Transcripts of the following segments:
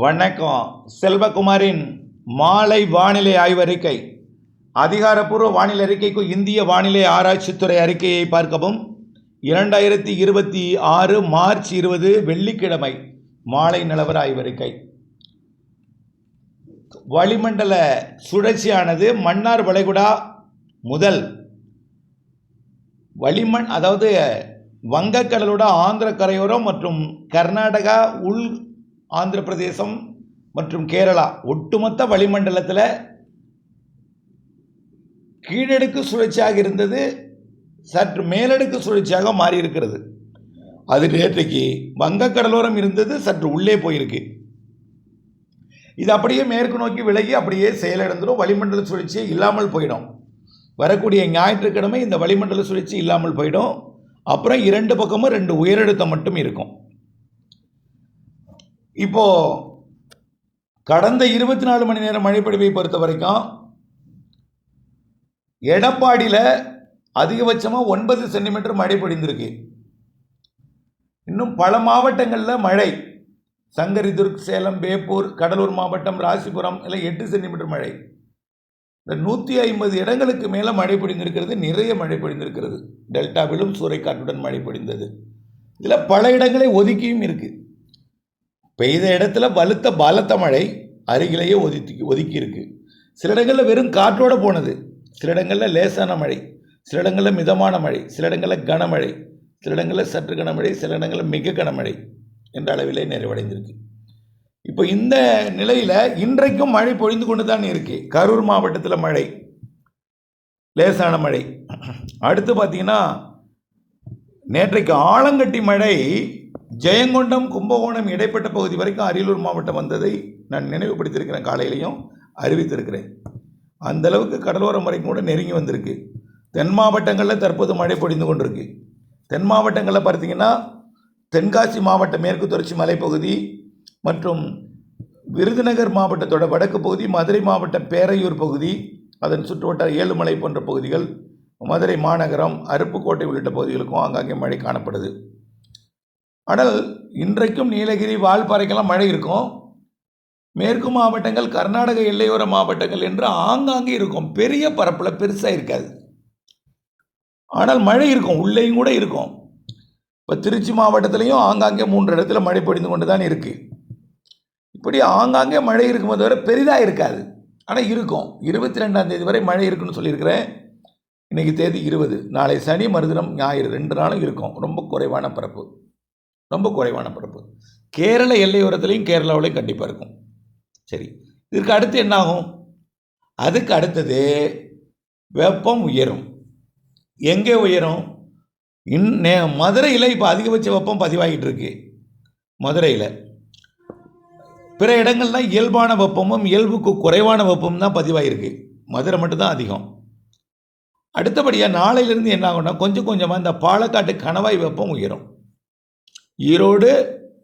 வணக்கம். செல்வகுமாரின் மாலை வானிலை ஆய்வறிக்கை. அதிகாரப்பூர்வ வானிலை அறிக்கைக்கு இந்திய வானிலை ஆராய்ச்சித்துறை அறிக்கையை பார்க்கவும். 2026 மார்ச் 20 வெள்ளிக்கிழமை மாலை நிலவர ஆய்வறிக்கை. வளிமண்டல சுழற்சியானது மன்னார் வளைகுடா முதல் அதாவது வங்கக்கடலோட ஆந்திர கரையோரம் மற்றும் கர்நாடகா உள் ஆந்திர பிரதேசம் மற்றும் கேரளா ஒட்டுமொத்த வளிமண்டலத்தில் கீழடுக்கு சுழற்சியாக இருந்தது சற்று மேலடுக்கு சுழற்சியாக மாறி இருக்கிறது. அது நேற்றைக்கு வங்கக்கடலோரம் இருந்தது, சற்று உள்ளே போயிருக்கு. இது அப்படியே மேற்கு நோக்கி விலகி அப்படியே செயலிழந்துடும். வளிமண்டல சுழற்சியே இல்லாமல் போயிடும். வரக்கூடிய ஞாயிற்றுக்கிழமை இந்த வளிமண்டல சுழற்சி இல்லாமல் போயிடும். அப்புறம் இரண்டு பக்கமும் 2 உயரழுத்தம் மட்டும் இருக்கும். இப்போ கடந்த 24 மணி நேரம் மழைப்பொழிவை பொறுத்த வரைக்கும் எடப்பாடியில் அதிகபட்சமாக 9 சென்டிமீட்டர் மழை பொழிந்திருக்கு. இன்னும் பல மாவட்டங்களில் மழை, சங்கரிதுர்க், சேலம், வேப்பூர், கடலூர் மாவட்டம், ராசிபுரம் எல்லாம் 8 சென்டிமீட்டர் மழை. இந்த 150 இடங்களுக்கு மேலே மழை பொழிந்திருக்கிறது. நிறைய மழை பொழிந்திருக்கிறது. டெல்டாவிலும் சூறைக்காற்றுடன் மழை பொழிந்தது. இதில் பல இடங்களை ஒதுக்கியும் இருக்குது. பெய்த இடத்துல பலத்த மழை அருகிலேயே ஒதுக்கி இருக்கு. சில இடங்களில் வெறும் காற்றோடு போனது, சில இடங்களில் லேசான மழை, சில இடங்களில் மிதமான மழை, சில இடங்களில் கனமழை, சில இடங்களில் சற்று கனமழை, சில இடங்களில் மிக கனமழை என்ற அளவிலே நிறைவடைந்திருக்கு. இப்போ இந்த நிலையில் இன்றைக்கும் மழை பொழிந்து கொண்டு தான் இருக்கு. கரூர் மாவட்டத்தில் மழை, லேசான மழை. அடுத்து பார்த்தீங்கன்னா நேற்றைக்கு ஆலங்கட்டி மழை ஜெயங்கொண்டம், கும்பகோணம் இடைப்பட்ட பகுதி வரைக்கும் அரியலூர் மாவட்டம் வந்ததை நான் நினைவுபடுத்தியிருக்கிறேன். காலையிலையும் அறிவித்திருக்கிறேன். அந்தளவுக்கு கடலோரம் வரைக்கும் கூட நெருங்கி வந்திருக்கு. தென் மாவட்டங்களில் தற்போது மழை பொழிந்து கொண்டிருக்கு. தென் மாவட்டங்களில் பார்த்தீங்கன்னா தென்காசி மாவட்ட மேற்கு தொடர்ச்சி மலைப்பகுதி மற்றும் விருதுநகர் மாவட்டத்தோட வடக்கு பகுதி, மதுரை மாவட்டம் பேரையூர் பகுதி, அதன் சுற்றுவட்டார ஏழுமலை போன்ற பகுதிகள், மதுரை மாநகரம், அருப்புக்கோட்டை உள்ளிட்ட பகுதிகளுக்கும் ஆங்காங்கே மழை காணப்படுது. ஆனால் இன்றைக்கும் நீலகிரி, வால்பாறைக்கெல்லாம் மழை இருக்கும். மேற்கு மாவட்டங்கள், கர்நாடக எல்லையோர மாவட்டங்கள் என்று ஆங்காங்கே இருக்கும். பெரிய பரப்பில் பெருசாக இருக்காது, ஆனால் மழை இருக்கும், உள்ளேயும் கூட இருக்கும். இப்போ திருச்சி மாவட்டத்திலையும் ஆங்காங்கே 3 இடத்துல மழை பொழிந்து கொண்டு தான் இருக்குது. இப்படி ஆங்காங்கே மழை இருக்கும்போது வரை பெரிதாக இருக்காது, ஆனால் இருக்கும். 22ஆம் தேதி வரை மழை இருக்குன்னு சொல்லியிருக்கிறேன். இன்றைக்கி தேதி 20. நாளை சனி, மறுதினம் ஞாயிறு 2 நாளும் இருக்கும். ரொம்ப குறைவான பரப்பு. கேரள எல்லையோரத்துலையும் கேரளாவிலையும் கண்டிப்பாக இருக்கும். சரி, இதற்கு அடுத்து என்ன ஆகும்? அதுக்கு அடுத்தது வெப்பம் உயரும். எங்கே உயரும்? மதுரையில் இப்போ அதிகபட்ச வெப்பம் பதிவாகிட்டு இருக்கு. மதுரையில் பிற இடங்கள்லாம் இயல்பான வெப்பமும் இயல்புக்கு குறைவான வெப்பமும் தான் பதிவாகிருக்கு. மதுரை மட்டும்தான் அதிகம். அடுத்தபடியாக நாளையிலிருந்து என்ன ஆகும்னா கொஞ்சம் கொஞ்சமாக இந்த பாலக்காட்டு கணவாய் வெப்பம் உயரும். ஈரோடு,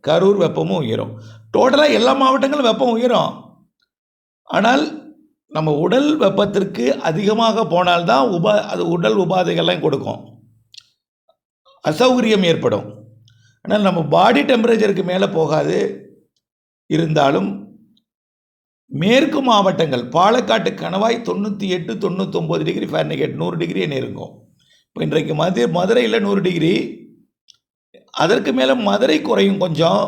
கரூர் வெப்பமும் உயரும். டோட்டலாக எல்லா மாவட்டங்களும் வெப்பம் உயரும். ஆனால் நம்ம உடல் வெப்பத்திற்கு அதிகமாக போனால்தான் அது உடல் உபாதைகள்லாம் கொடுக்கும், அசௌகரியம் ஏற்படும். ஆனால் நம்ம பாடி டெம்பரேச்சருக்கு மேலே போகாது. இருந்தாலும் மேற்கு மாவட்டங்கள், பாலக்காட்டு கணவாய் 98, 99 டிகிரி ஃபாரன்ஹீட், 100 டிகிரியே நெருங்கும். இப்போ இன்றைக்கு மதுரையில் 100 டிகிரி, அதற்கு மேலே மதுரை குறையும் கொஞ்சம்.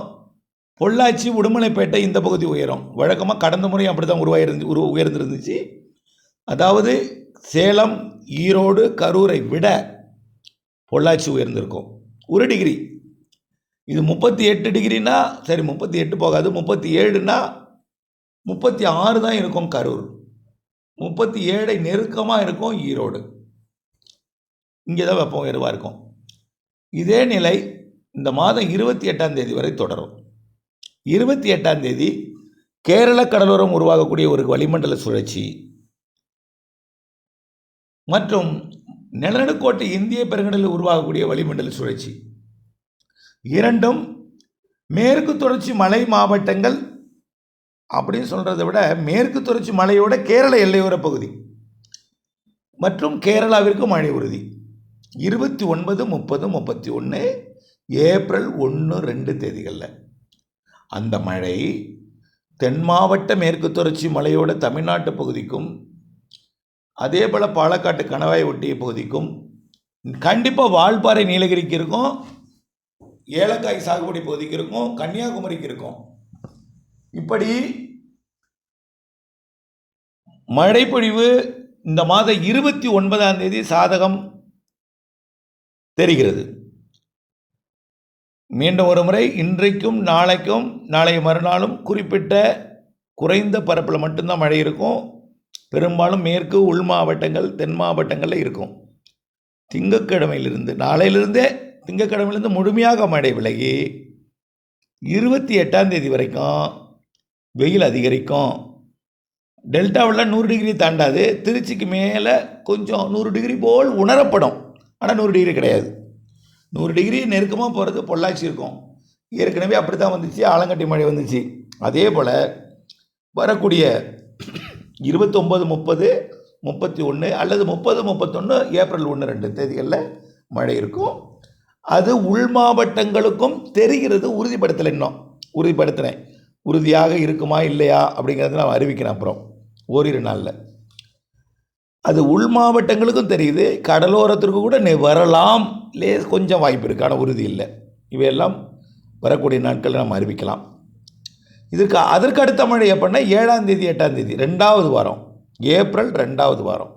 பொள்ளாச்சி, உடுமலைப்பேட்டை இந்த பகுதி உயரும். வழக்கமாக கடந்த முறை அப்படி தான் உயர்ந்திருந்துச்சு. அதாவது சேலம், ஈரோடு, கரூரை விட பொள்ளாச்சி உயர்ந்திருக்கும் 1 டிகிரி. இது 38 டிகிரினா சரி, 38 போகாது, 37னா 36 தான் இருக்கும் கரூர், 37 நெருக்கமாக இருக்கும் ஈரோடு. இங்கே தான் வெப்பம் உயர்வாக இருக்கும். இதே நிலை இந்த மாதம் 28ஆம் தேதி வரை தொடரும். 28ஆம் தேதி கேரள கடலோரம் உருவாகக்கூடிய ஒரு வளிமண்டல சுழற்சி மற்றும் நிலநடுக்கோட்டு இந்திய பெருங்கடலில் உருவாகக்கூடிய வளிமண்டல சுழற்சி இரண்டும் மேற்கு தொடர்ச்சி மலை மாவட்டங்கள் அப்படின்னு சொல்கிறத விட மேற்கு தொடர்ச்சி மலையோட கேரள எல்லையோர பகுதி மற்றும் கேரளாவிற்கு மழை உறுதி. 29, 30, 31 ஏப்ரல் 1, 2 தேதிகளில் அந்த மழை தென் மாவட்ட மேற்கு தொடர்ச்சி மலையோட தமிழ்நாட்டு பகுதிக்கும் அதே போல் பாலக்காட்டு கணவாய் ஒட்டிய பகுதிக்கும் கண்டிப்பாக வால்பாறை நீலகிரிக்கு இருக்கும், ஏலக்காய் சாகுபடி பகுதிக்கு இருக்கும், கன்னியாகுமரிக்கு இருக்கும். இப்படி மழைப்பொழிவு இந்த மாதம் 29ஆம் தேதி சாதகம் தெரிகிறது. மீண்டும் ஒரு முறை இன்றைக்கும் நாளைக்கும் நாளைய மறுநாளும் குறிப்பிட்ட குறைந்த பரப்பில் மட்டும்தான் மழை இருக்கும். பெரும்பாலும் மேற்கு உள் மாவட்டங்கள் தென் மாவட்டங்களில் இருக்கும். நாளையிலிருந்தே திங்கட்கிழமையிலிருந்து முழுமையாக மழை விலகி 28ஆம் தேதி வரைக்கும் வெயில் அதிகரிக்கும். டெல்டாவில் 100 டிகிரி தாண்டாது, திருச்சிக்கு மேலே கொஞ்சம் 100 டிகிரி போல் உணரப்படும். ஆனால் 100 டிகிரி கிடையாது. 100 டிகிரி நெருக்கமாக போகிறது பொள்ளாச்சி இருக்கும். ஏற்கனவே அப்படி தான் வந்துச்சு, ஆலங்கட்டி மழை வந்துச்சு. அதே போல் வரக்கூடிய 29, 30, 31 அல்லது 30, 31 ஏப்ரல் 1, 2 தேதிகளில் மழை இருக்கும். அது உள் மாவட்டங்களுக்கும் தெரிகிறது. உறுதிப்படுத்தினேன். உறுதியாக இருக்குமா இல்லையா அப்படிங்கிறத நான் அறிவிக்கிறேன் அப்புறம் ஓரிரு நாளில். அது உள் மாவட்டங்களுக்கும் தெரியுது, கடலோரத்திற்கு கூட வரலாம், கொஞ்சம் வாய்ப்பு இருக்குது, ஆனால் உறுதி இல்லை. இவையெல்லாம் வரக்கூடிய நாட்களில் நம்ம அறிவிக்கலாம். அதற்கு அடுத்த மழை எப்படின்னா 7ஆம் தேதி 8ஆம் தேதி 2வது வாரம், ஏப்ரல் 2வது வாரம்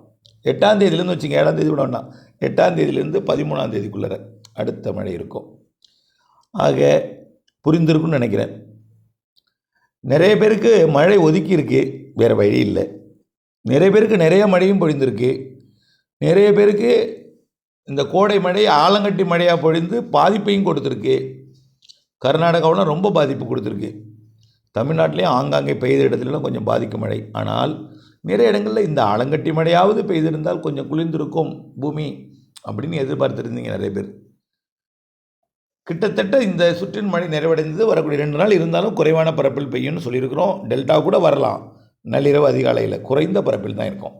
8ஆம் தேதியிலேருந்து வச்சுங்க. 7ஆம் தேதி கூட வேண்டாம், 8ஆம் தேதியிலேருந்து 13ஆம் தேதிக்குள்ளே அடுத்த மழை இருக்கும். ஆக புரிந்திருக்குன்னு நினைக்கிறேன். நிறைய பேருக்கு மழை ஒதுக்கி இருக்கு, வேறு வழி இல்லை. நிறைய பேருக்கு நிறைய மழையும் பொழிந்திருக்கு. நிறைய பேருக்கு இந்த கோடை மழை ஆலங்கட்டி மழையாக பொழிந்து பாதிப்பையும் கொடுத்துருக்கு. கர்நாடகாவில் ரொம்ப பாதிப்பு கொடுத்துருக்கு. தமிழ்நாட்டிலையும் ஆங்காங்கே பெய்த இடத்துலலாம் கொஞ்சம் பாதிக்கும் மழை. ஆனால் நிறைய இடங்களில் இந்த ஆலங்கட்டி மழையாவது பெய்திருந்தால் கொஞ்சம் குளிர்ந்திருக்கும் பூமி அப்படின்னு எதிர்பார்த்துருந்தீங்க நிறைய பேர். கிட்டத்தட்ட இந்த சுற்றின் மழை நிறைவடைந்தது. வரக்கூடிய 2 நாள் இருந்தாலும் குறைவான பரப்பில் பெய்யும்னு சொல்லியிருக்கிறோம். டெல்டா கூட வரலாம், நள்ளிரவு அதிகாலையில் குறைந்த பரப்பில் தான் இருக்கும்.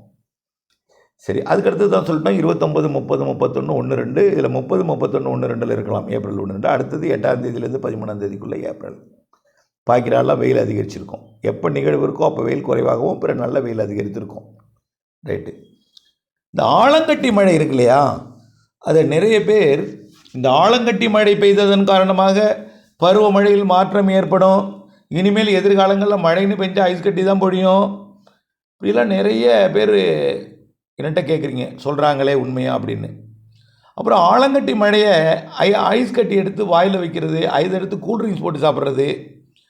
சரி, அதுக்கடுத்து தான் சொல்லிட்டோம் 29, 30, 31, 1, 2. இதில் 30, 31, 1, 2 இருக்கலாம், ஏப்ரல் 1, 2. அடுத்தது 8ஆம் தேதியிலேருந்து 13ஆம் தேதிக்குள்ளே ஏப்ரல். பாக்கினாலாம் வெயில் அதிகரிச்சிருக்கும். எப்போ நிகழ்வு இருக்கோ அப்போ வெயில் குறைவாகவும் பிற நல்ல வெயில் அதிகரித்திருக்கும். ரைட்டு. இந்த ஆலங்கட்டி மழை இருக்கு இல்லையா, அதை நிறைய பேர் இந்த ஆலங்கட்டி மழை பெய்ததன் காரணமாக பருவமழையில் மாற்றம் ஏற்படும், இனிமேல் எதிர்காலங்களில் மழைன்னு பெஞ்சு ஐஸ் கட்டி தான் பொழியும், இப்படிலாம் நிறைய பேர் என்கிட்ட கேட்குறீங்க, சொல்கிறாங்களே உண்மையா அப்படின்னு. அப்புறம் ஆலங்கட்டி மழையை ஐஸ் கட்டி எடுத்து வாயில் வைக்கிறது, ஐஸ் எடுத்து கூல்ட்ரிங்க்ஸ் போட்டு சாப்பிட்றது,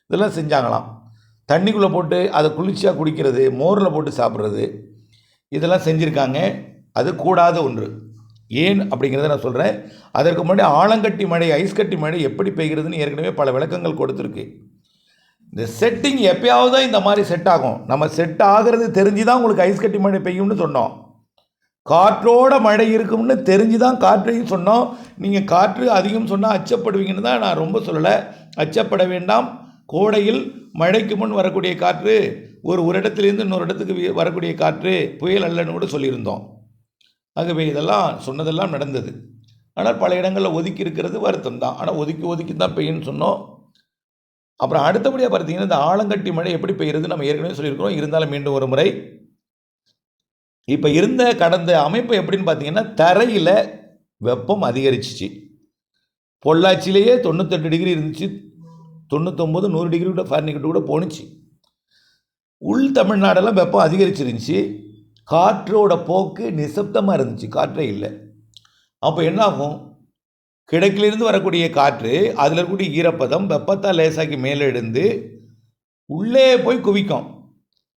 இதெல்லாம் செஞ்சாங்களாம். தண்ணிக்குள்ளே போட்டு அதை குளிர்ச்சியாக குடிக்கிறது, மோரில் போட்டு சாப்பிட்றது, இதெல்லாம் செஞ்சுருக்காங்க. அது கூடாத ஒன்று. ஏன் அப்படிங்கிறத நான் சொல்கிறேன். அதற்கு முன்னாடி ஆலங்கட்டி மழை ஐஸ் கட்டி மழை எப்படி பெய்கிறதுன்னு ஏற்கனவே பல விளக்கங்கள் கொடுத்துருக்கு. இந்த செட்டிங் எப்பயாவது தான் இந்த மாதிரி செட் ஆகும். நம்ம செட் ஆகிறது தெரிஞ்சு தான் உங்களுக்கு ஐஸ் கட்டி மழை பெய்யும்னு சொன்னோம். காற்றோட மழை இருக்கும்னு தெரிஞ்சு தான் காற்றையும் சொன்னோம். நீங்கள் காற்று அதிகம் சொன்னால் அச்சப்படுவீங்கன்னு தான் நான் ரொம்ப சொல்லலை. அச்சப்பட வேண்டாம். கோடையில் மழைக்கு முன் வரக்கூடிய காற்று ஒரு இடத்துலேருந்து இன்னொரு இடத்துக்கு வரக்கூடிய காற்று புயல் அல்லன்னு கூட சொல்லியிருந்தோம். ஆகவே இதெல்லாம் சொன்னதெல்லாம் நடந்தது. ஆனால் பல இடங்களில் ஒதுக்கி இருக்கிறது வருத்தம் தான். ஆனால் ஒதுக்கி தான் பெய்யுன்னு சொன்னோம். அப்புறம் அடுத்தபடியாக பார்த்தீங்கன்னா இந்த ஆலங்கட்டி மழை எப்படி பெய்யுறது நம்ம ஏற்கனவே சொல்லியிருக்கிறோம். இருந்தாலும் மீண்டும் ஒரு முறை, இப்போ இருந்த கடந்த அமைப்பு எப்படின்னு பார்த்தீங்கன்னா, தரையில் வெப்பம் அதிகரிச்சிச்சு. பொள்ளாச்சியிலேயே 98 டிகிரி இருந்துச்சு, 99, 100 டிகிரி கூட ஃபாரன்ஹீட் கூட போணுச்சு. உள் தமிழ்நாடெல்லாம் வெப்பம் அதிகரிச்சிருந்துச்சு. காற்றோட போக்கு நிசப்தமாக இருந்துச்சு, காற்றே இல்லை. அப்போ என்ன ஆகும், கிழக்கிலிருந்து வரக்கூடிய காற்று அதில் இருக்கக்கூடிய ஈரப்பதம் வெப்பத்தால் லேசாக்கி மேலே எழுந்து உள்ளே போய் குவிக்கும்.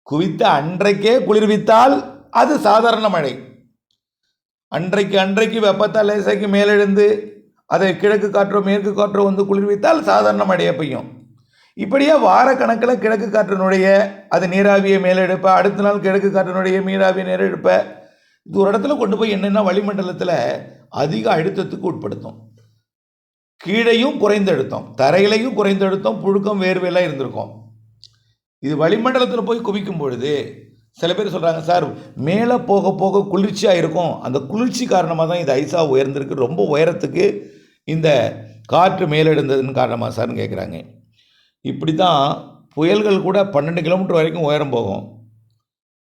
குவித்து அன்றைக்கே குளிர்வித்தால் அது சாதாரண மழை. அன்றைக்கு வெப்பத்தால் லேசாக்கி மேலெழுந்து அதை கிழக்கு காற்றோ மேற்கு காற்றோ வந்து குளிர்வித்தால் சாதாரண மழையை பெய்யும். இப்படியே வாரக்கணக்கில் கிழக்கு காற்றினுடைய அது நீராவியை மேலெடுப்ப, அடுத்த நாள் கிழக்கு காற்றினுடைய நீராவியை நேரெடுப்ப, இது ஒரு இடத்துல கொண்டு போய் என்னென்னா வளிமண்டலத்தில் அதிக அழுத்தத்துக்கு உட்படுத்தும். கீழையும் குறைந்த அழுத்தம், தரையிலையும் குறைந்த அழுத்தம், புழுக்கம் வேர்வையெல்லாம் இருந்திருக்கும். இது வளிமண்டலத்தில் போய் குவிக்கும் பொழுது சில பேர் சொல்கிறாங்க, சார் மேலே போக போக குளிர்ச்சியாக இருக்கும், அந்த குளிர்ச்சி காரணமாக தான் இது ஐஸாக உயர்ந்திருக்கு, ரொம்ப உயரத்துக்கு இந்த காற்று மேலெடுந்ததுன்னு காரணமாக சார்னு கேட்குறாங்க. இப்படி தான் புயல்கள் கூட 12 கிலோமீட்டர் வரைக்கும் உயரம் போகும்.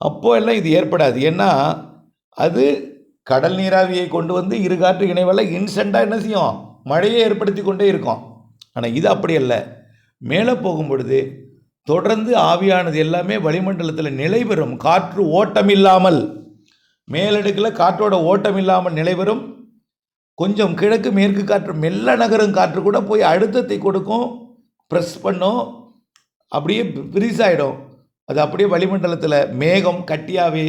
அப்போ எல்லாம் இது ஏற்படாது. ஏன்னா அது கடல் நீராவியை கொண்டு வந்து இரு காற்று இணைவெல்லாம் இன்ஸ்டண்ட்டாக என்ன செய்யும், மழையை ஏற்படுத்தி கொண்டே இருக்கும். ஆனால் இது அப்படி அல்ல. மேலே போகும் பொழுது தொடர்ந்து ஆவியானது எல்லாமே வளிமண்டலத்தில் நிலை பெறும். காற்று ஓட்டம் இல்லாமல், மேலடுக்கில் காற்றோட ஓட்டம் இல்லாமல் நிலை பெறும். கொஞ்சம் கிழக்கு மேற்கு காற்று மெல்ல நகரும் காற்று கூட போய் அழுத்தத்தை கொடுக்கும், ப்ரெஸ் பண்ணும், அப்படியே ஃப்ரீஸ் ஆகிடும். அது அப்படியே வளிமண்டலத்தில் மேகம் கட்டியாகவே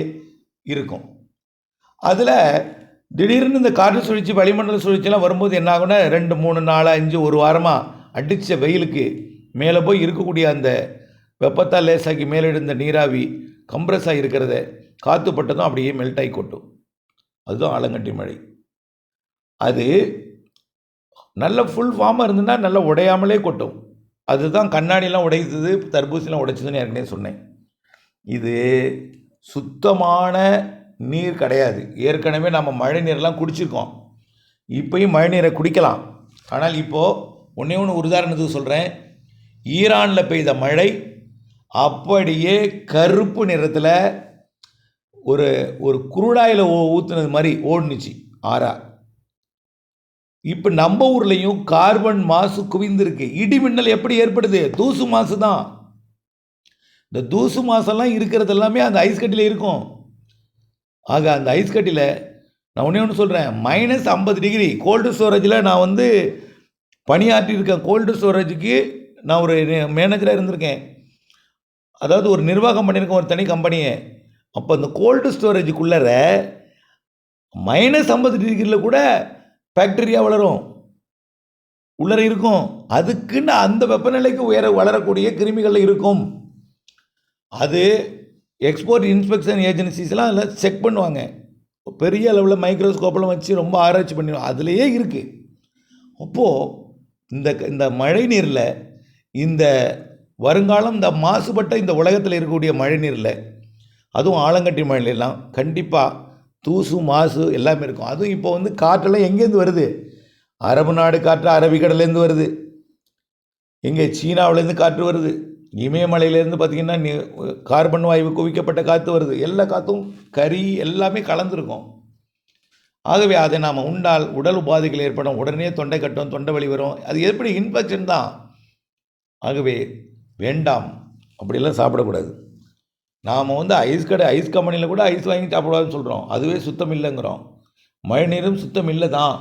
இருக்கும். அதில் திடீர்னு இந்த காற்று சுழற்சி வளிமண்டல சுழற்சியெல்லாம் வரும்போது என்ன ஆகும்னா 2, 3, 4, 5 ஒரு வாரமாக அடித்த வெயிலுக்கு மேலே போய் இருக்கக்கூடிய அந்த வெப்பத்தால் லேசாக்கி மேலே எழுந்த நீராவி கம்ப்ரஸ் ஆகி இருக்கிறத காற்று பட்டதும் அப்படியே மெல்ட் ஆகி கொட்டும். அதுதான் ஆலங்கட்டி மழை. அது நல்ல ஃபுல் ஃபார்மாக இருந்ததுன்னா நல்லா உடையாமலே கொட்டும். அதுதான் கண்ணாடிலாம் உடைத்தது, தர்பூசணிலாம் உடைச்சதுன்னு ஏற்கனவே சொன்னேன். இது சுத்தமான நீர் கிடையாது. ஏற்கனவே நம்ம மழை நீரெலாம் குடிச்சிருக்கோம். இப்போயும் மழை நீரை குடிக்கலாம். ஆனால் இப்போது ஒன்றே ஒன்று உதாரணத்துக்கு சொல்கிறேன். ஈரானில் பெய்த மழை அப்படியே கருப்பு நிறத்தில் ஒரு ஒரு குருடாயில் ஊற்றுனது மாதிரி ஓடுனுச்சு ஆறா. இப்போ நம்ம ஊர்லேயும் கார்பன் மாசு குவிந்திருக்கு. இடி மின்னல் எப்படி ஏற்படுது? தூசு மாசு தான். இந்த தூசு மாசெல்லாம் இருக்கிறது எல்லாமே அந்த ஐஸ் கட்டியில் இருக்கும். ஆக அந்த ஐஸ் கட்டியில் நான் ஒன்று சொல்கிறேன், -50 டிகிரி கோல்டு ஸ்டோரேஜில் நான் பணியாற்றியிருக்கேன். கோல்டு ஸ்டோரேஜுக்கு நான் ஒரு மேனேஜராக இருந்திருக்கேன். அதாவது ஒரு நிர்வாகம் பண்ணியிருக்கேன் ஒரு தனி கம்பெனியை. அப்போ அந்த கோல்டு ஸ்டோரேஜுக்குள்ளற -50 டிகிரியில் கூட பாக்டீரியா வளரும், உள்ளர இருக்கும். அதுக்குன்னு அந்த வெப்பநிலைக்கு வளரக்கூடிய கிருமிகள் இருக்கும். அது எக்ஸ்போர்ட் இன்ஸ்பெக்ஷன் ஏஜென்சிஸ்லாம் அதில் செக் பண்ணுவாங்க. பெரிய அளவில் மைக்ரோஸ்கோப்பெல்லாம் வச்சு ரொம்ப ஆராய்ச்சி பண்ணிடுவாங்க. அதுலேயே இருக்குது. அப்போது இந்த மழை நீரில் இந்த வருங்காலம் இந்த மாசுபட்ட இந்த உலகத்தில் இருக்கக்கூடிய மழை நீரில், அதுவும் ஆலங்கட்டி மழையிலாம் கண்டிப்பாக தூசு மாசு எல்லாமே இருக்கும். அதுவும் இப்போ காற்றெல்லாம் எங்கேருந்து வருது? அரபு நாடு காற்று அரபிக்கடலேருந்து வருது, எங்கே சீனாவிலேருந்து காற்று வருது, இமயமலையிலேருந்து பார்த்திங்கன்னா கார்பன் வாயு குவிக்கப்பட்ட காற்று வருது. எல்லா காற்றும் கறி எல்லாமே கலந்துருக்கும். ஆகவே அதை நாம் உண்டால் உடல் உபாதைகள் ஏற்படும். உடனே தொண்டை கட்டும், தொண்டை வலி வரும். அது எப்படி? இன்ஃபெக்ஷன் தான். ஆகவே வேண்டாம், அப்படிலாம் சாப்பிடக்கூடாது. நாம் ஐஸ் கம்பெனியில் கூட ஐஸ் வாங்கி சாப்பிடாதுன்னு சொல்கிறோம். அதுவே சுத்தம் இல்லைங்கிறோம். மழைநீரும் சுத்தம் இல்லை தான்.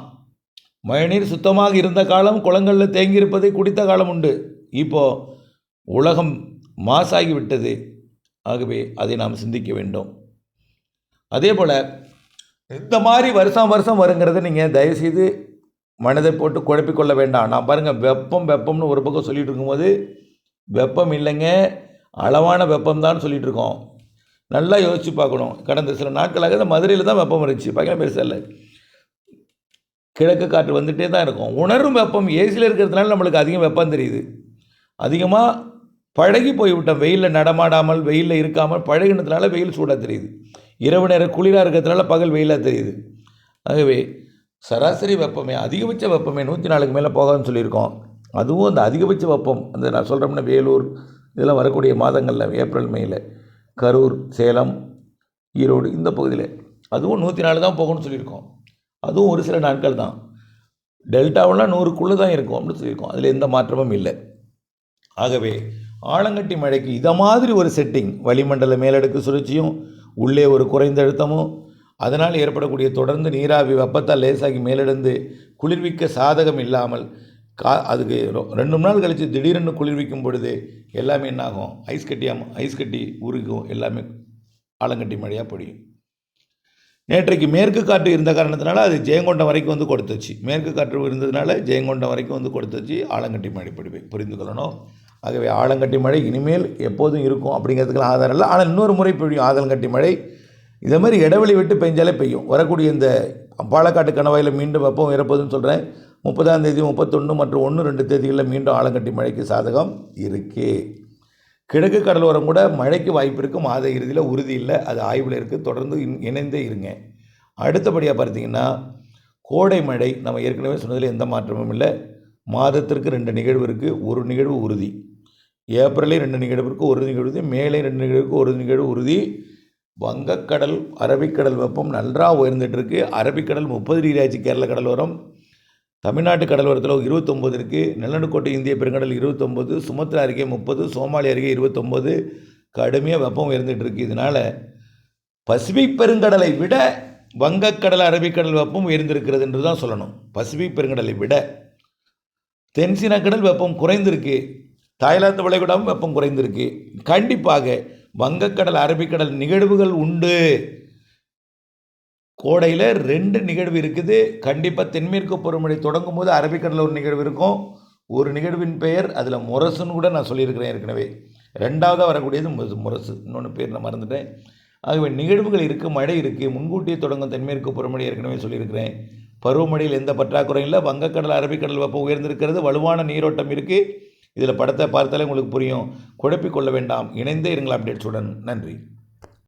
மழைநீர் சுத்தமாக இருந்த காலம், குளங்களில் தேங்கியிருப்பதை குடித்த காலம் உண்டு. இப்போது உலகம் மாசாகி விட்டது. ஆகவே அதை நாம் சிந்திக்க வேண்டும். அதே போல் இந்த மாதிரி வருஷம் வருங்கிறத நீங்கள் தயவுசெய்து மனதை போட்டு குழப்பிக்கொள்ள வேண்டாம். நான் பாருங்கள், வெப்பம்னு ஒரு பக்கம் சொல்லிகிட்டு இருக்கும்போது வெப்பம் இல்லைங்க, அளவான வெப்பம்தான் சொல்லிகிட்டு இருக்கோம். நல்லா யோசித்து பார்க்கணும். கடந்த சில நாட்களாக தான் மதுரையில் தான் வெப்பம் இருந்துச்சு, பார்க்கலாம் பெருசாக இல்லை. கிழக்கு காற்று வந்துகிட்டே தான் இருக்கும். உணரும் வெப்பம் ஏசியில் இருக்கிறதுனால நம்மளுக்கு அதிகம் வெப்பம் தெரியுது. அதிகமாக பழகி போய்விட்டோம். வெயிலில் நடமாடாமல், வெயிலில் இருக்காமல் பழகினதுனால வெயில் சூடாக தெரியுது. இரவு நேரம் குளிராக இருக்கிறதுனால பகல் வெயிலாக தெரியுது. ஆகவே சராசரி வெப்பமே, அதிகபட்ச வெப்பமே 104க்கு மேலே போகாதுன்னு சொல்லியிருக்கோம். அதுவும் அந்த அதிகபட்ச வெப்பம் நான் சொல்கிறோம்னா வேலூர் இதெல்லாம் வரக்கூடிய மாதங்களில் ஏப்ரல் மேயில், கரூர், சேலம், ஈரோடு இந்த பகுதியில் அதுவும் 104 தான் போகணும்னு சொல்லியிருக்கோம். அதுவும் ஒரு சில நாட்கள் தான். டெல்டாவெல்லாம் 100க்குள்ளே தான் இருக்கும் அப்படின்னு சொல்லியிருக்கோம். அதில் எந்த மாற்றமும் இல்லை. ஆகவே ஆலங்கட்டி மழைக்கு இதை மாதிரி ஒரு செட்டிங், வளிமண்டல மேலடுக்கு சுழற்சியும் உள்ளே ஒரு குறைந்த அழுத்தமும் அதனால் ஏற்படக்கூடிய தொடர்ந்து நீராவி வெப்பத்தால் லேசாகி மேலெடுந்து குளிர்விக்க சாதகம் இல்லாமல் அதுக்கு 2 நாள் கழித்து திடீரென்று குளிர்விக்கும் பொழுது எல்லாமே என்னாகும்? ஐஸ் கட்டி உருகும். எல்லாமே ஆலங்கட்டி மழையாக பொழியும். நேற்றைக்கு மேற்கு காற்று இருந்த காரணத்தினால அது ஜெயங்கொண்டம் வரைக்கும் கொடுத்துச்சு. மேற்கு காற்று இருந்ததுனால ஜெயங்கொண்டம் வரைக்கும் கொடுத்துச்சு. ஆலங்கட்டி மழை புரிந்து கொள்ளணும். ஆகவே ஆலங்கட்டி மழை இனிமேல் எப்போதும் இருக்கும் அப்படிங்கிறதுக்கெல்லாம் ஆதாரம் இல்லை. ஆனால் இன்னொரு முறை பெய்யும் ஆலங்கட்டி மழை. இதே மாதிரி இடைவெளி விட்டு பெஞ்சாலே பெய்யும். வரக்கூடிய இந்த பாலக்காட்டு கணவாயில் மீண்டும் வெப்பம் இறப்பதுன்னு சொல்கிறேன். 30ஆம் தேதி, 31 மற்றும் 1-2 தேதிகளில் மீண்டும் ஆலங்கட்டி மழைக்கு சாதகம் இருக்குது. கிழக்கு கடலோரம் கூட மழைக்கு வாய்ப்பு இருக்குது. மாத இறுதியில் உறுதி இல்லை, அது ஆய்வில் இருக்குது. தொடர்ந்து இணைந்தே இருங்க. அடுத்தபடியாக பார்த்தீங்கன்னா கோடை மழை. நம்ம ஏற்கனவே சொன்னதில் எந்த மாற்றமும் இல்லை. மாதத்திற்கு 2 நிகழ்வு இருக்குது. ஒரு நிகழ்வு உறுதி. ஏப்ரலே 2 நிகழ்விற்கு ஒரு நிகழ்வு, மேலே 2 நிகழ்வுக்கு ஒரு நிகழ்வு உறுதி. வங்கக்கடல் அரபிக்கடல் வெப்பம் நன்றாக உயர்ந்துட்டு இருக்கு. அரபிக்கடல் 30 டிகிரி ஆச்சு. கேரள கடலோரம், தமிழ்நாட்டு கடலோரத்தில் 29 இருக்குது. நிலநடுக்கோட்டை இந்திய பெருங்கடல் 29, சுமத்ரா அருகே 30, சோமாலி அருகே 29. கடுமையாக வெப்பம் உயர்ந்துட்டு இருக்கு. இதனால் பசிபிக் பெருங்கடலை விட வங்கக்கடல் அரபிக்கடல் வெப்பம் உயர்ந்திருக்கிறது என்று தான் சொல்லணும். பசிபிக் பெருங்கடலை விட தென்சீன கடல் வெப்பம் குறைந்திருக்கு. தாய்லாந்து வளைகுடாவும் வெப்பம் குறைந்திருக்கு. கண்டிப்பாக வங்கக்கடல் அரபிக்கடல் நிகழ்வுகள் உண்டு. கோடையில் 2 நிகழ்வு இருக்குது. கண்டிப்பாக தென்மேற்கு பருவமழை தொடங்கும் போது அரபிக்கடலில் ஒரு நிகழ்வு இருக்கும். ஒரு நிகழ்வின் பெயர் அதில் முரசுன்னு கூட நான் சொல்லியிருக்கிறேன் ஏற்கனவே. 2வதாக வரக்கூடியது முரசு. இன்னொன்று பேர் நான் மறந்துட்டேன். ஆகவே நிகழ்வுகள் இருக்குது, மழை இருக்குது. முன்கூட்டியே தொடங்கும் தென்மேற்கு பருவமழை ஏற்கனவே சொல்லியிருக்கிறேன். பருவமழையில் எந்த பற்றாக்குறையும் இல்லை. வங்கக்கடல் அரபிக்கடல் வெப்பம் உயர்ந்திருக்கிறது. வலுவான நீரோட்டம் இருக்குது. இதில் படத்தை பார்த்தாலே உங்களுக்கு புரியும். குழப்பிக்கொள்ள வேண்டாம். இணைந்தே இருங்கள் அப்டேட்ஸுடன். நன்றி.